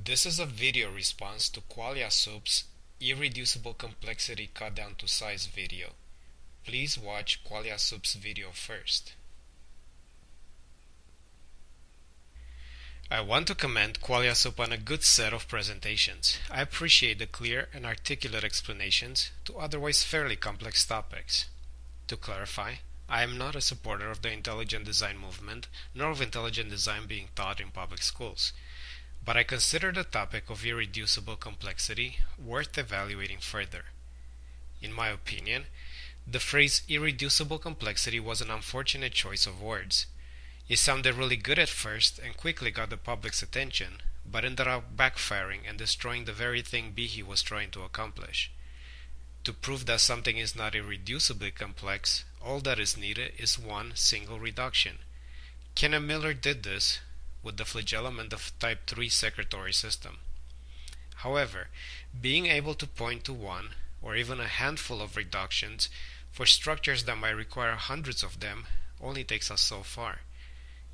This is a video response to Qualia Soup's Irreducible Complexity Cut Down to Size video. Please watch Qualia Soup's video first. I want to commend Qualia Soup on a good set of presentations. I appreciate the clear and articulate explanations to otherwise fairly complex topics. To clarify, I am not a supporter of the intelligent design movement, nor of intelligent design being taught in public schools. But I consider the topic of irreducible complexity worth evaluating further. In my opinion, the phrase irreducible complexity was an unfortunate choice of words. It sounded really good at first and quickly got the public's attention, but ended up backfiring and destroying the very thing Behe was trying to accomplish. To prove that something is not irreducibly complex, all that is needed is one single reduction. Kenneth Miller did this with the flagellum and the type 3 secretory system. However, being able to point to one or even a handful of reductions for structures that might require hundreds of them only takes us so far.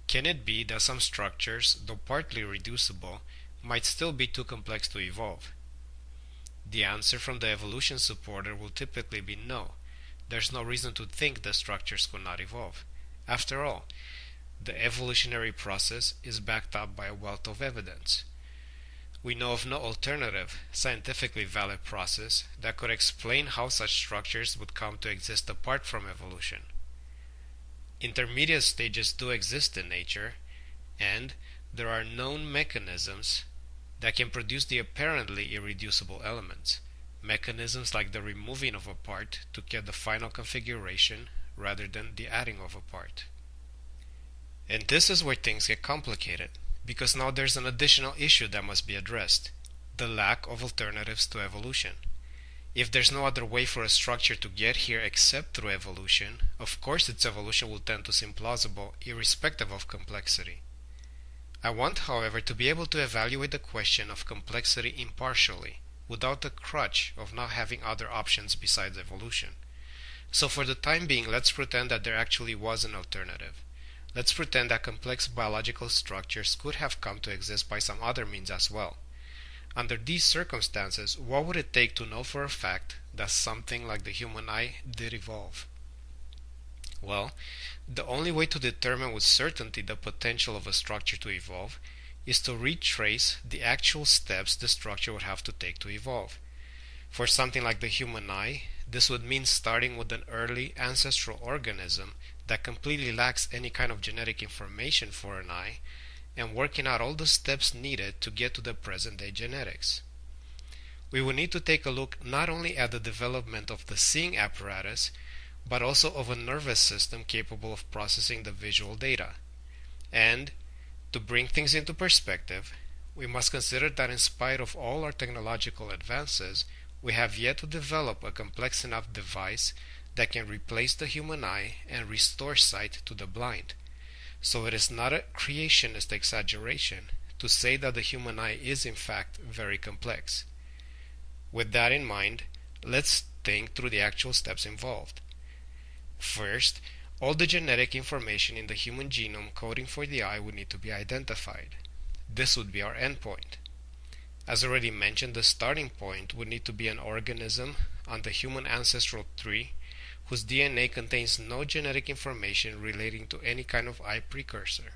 Can it be that some structures, though partly reducible, might still be too complex to evolve? The answer from the evolution supporter will typically be no. There's no reason to think that structures could not evolve. After all, the evolutionary process is backed up by a wealth of evidence. We know of no alternative, scientifically valid process that could explain how such structures would come to exist apart from evolution. Intermediate stages do exist in nature, and there are known mechanisms that can produce the apparently irreducible elements. Mechanisms like the removing of a part to get the final configuration rather than the adding of a part. And this is where things get complicated, because now there's an additional issue that must be addressed: the lack of alternatives to evolution. If there's no other way for a structure to get here except through evolution, of course its evolution will tend to seem plausible irrespective of complexity. I want, however, to be able to evaluate the question of complexity impartially, without the crutch of not having other options besides evolution. So for the time being, let's pretend that there actually was an alternative. Let's pretend that complex biological structures could have come to exist by some other means as well. Under these circumstances, what would it take to know for a fact that something like the human eye did evolve? Well, the only way to determine with certainty the potential of a structure to evolve is to retrace the actual steps the structure would have to take to evolve. For something like the human eye, this would mean starting with an early ancestral organism that completely lacks any kind of genetic information for an eye, and working out all the steps needed to get to the present-day genetics. We will need to take a look not only at the development of the seeing apparatus, but also of a nervous system capable of processing the visual data. And, to bring things into perspective, we must consider that in spite of all our technological advances, we have yet to develop a complex enough device that can replace the human eye and restore sight to the blind. So it is not a creationist exaggeration to say that the human eye is in fact very complex. With that in mind, let's think through the actual steps involved. First, all the genetic information in the human genome coding for the eye would need to be identified. This would be our endpoint. As already mentioned, the starting point would need to be an organism on the human ancestral tree whose DNA contains no genetic information relating to any kind of eye precursor.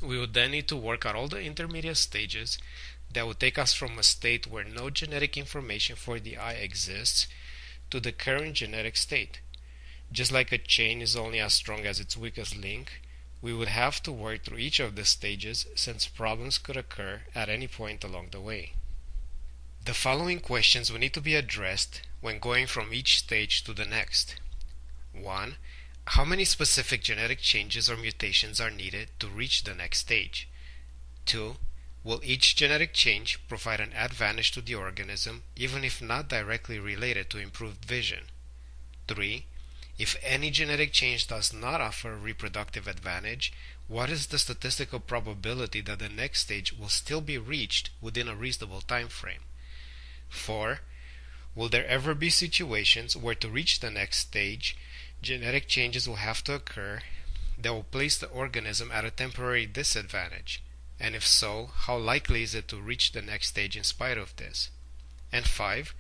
We would then need to work out all the intermediate stages that would take us from a state where no genetic information for the eye exists to the current genetic state. Just like a chain is only as strong as its weakest link, we would have to work through each of the stages since problems could occur at any point along the way. The following questions will need to be addressed when going from each stage to the next. 1. How many specific genetic changes or mutations are needed to reach the next stage? 2. Will each genetic change provide an advantage to the organism, even if not directly related to improved vision? 3. If any genetic change does not offer a reproductive advantage, what is the statistical probability that the next stage will still be reached within a reasonable time frame? 4. Will there ever be situations where to reach the next stage, genetic changes will have to occur that will place the organism at a temporary disadvantage? And if so, how likely is it to reach the next stage in spite of this? And 5.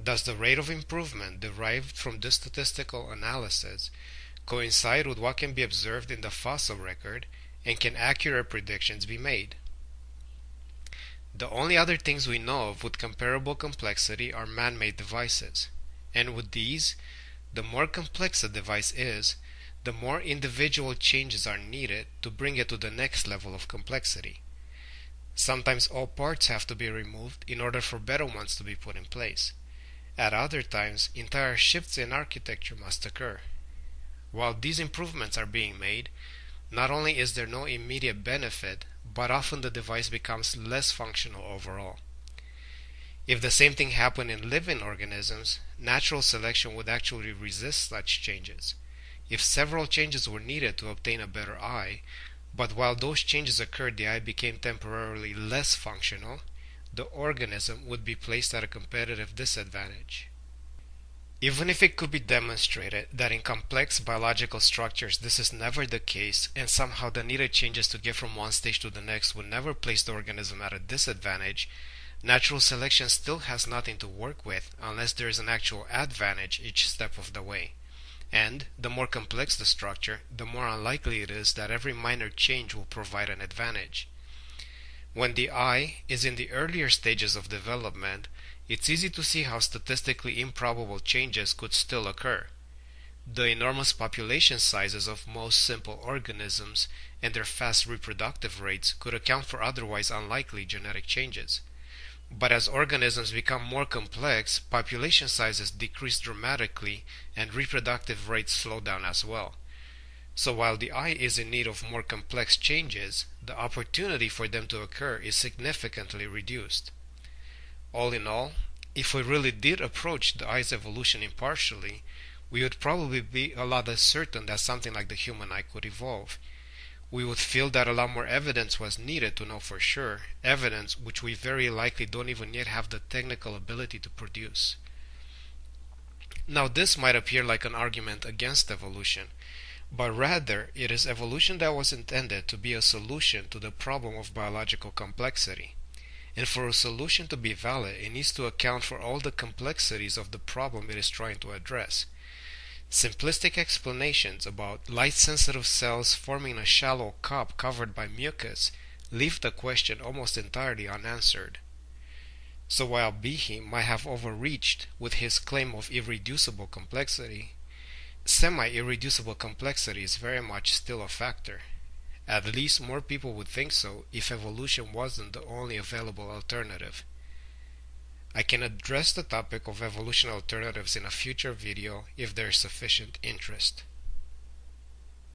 Does the rate of improvement derived from this statistical analysis coincide with what can be observed in the fossil record, and can accurate predictions be made? The only other things we know of with comparable complexity are man-made devices, and with these, the more complex a device is, the more individual changes are needed to bring it to the next level of complexity. Sometimes all parts have to be removed in order for better ones to be put in place. At other times, entire shifts in architecture must occur. While these improvements are being made, not only is there no immediate benefit, but often the device becomes less functional overall. If the same thing happened in living organisms, natural selection would actually resist such changes. If several changes were needed to obtain a better eye, but while those changes occurred the eye became temporarily less functional, the organism would be placed at a competitive disadvantage. Even if it could be demonstrated that in complex biological structures this is never the case, and somehow the needed changes to get from one stage to the next would never place the organism at a disadvantage, natural selection still has nothing to work with unless there is an actual advantage each step of the way. And the more complex the structure, the more unlikely it is that every minor change will provide an advantage. When the eye is in the earlier stages of development, it's easy to see how statistically improbable changes could still occur. The enormous population sizes of most simple organisms and their fast reproductive rates could account for otherwise unlikely genetic changes. But as organisms become more complex, population sizes decrease dramatically and reproductive rates slow down as well. So while the eye is in need of more complex changes, the opportunity for them to occur is significantly reduced. All in all, if we really did approach the eye's evolution impartially, we would probably be a lot less certain that something like the human eye could evolve. We would feel that a lot more evidence was needed to know for sure, evidence which we very likely don't even yet have the technical ability to produce. Now this might appear like an argument against evolution, but rather it is evolution that was intended to be a solution to the problem of biological complexity. And for a solution to be valid, it needs to account for all the complexities of the problem it is trying to address. Simplistic explanations about light-sensitive cells forming a shallow cup covered by mucus leave the question almost entirely unanswered. So while Behe might have overreached with his claim of irreducible complexity, semi-irreducible complexity is very much still a factor. At least more people would think so if evolution wasn't the only available alternative. I can address the topic of evolution alternatives in a future video if there is sufficient interest.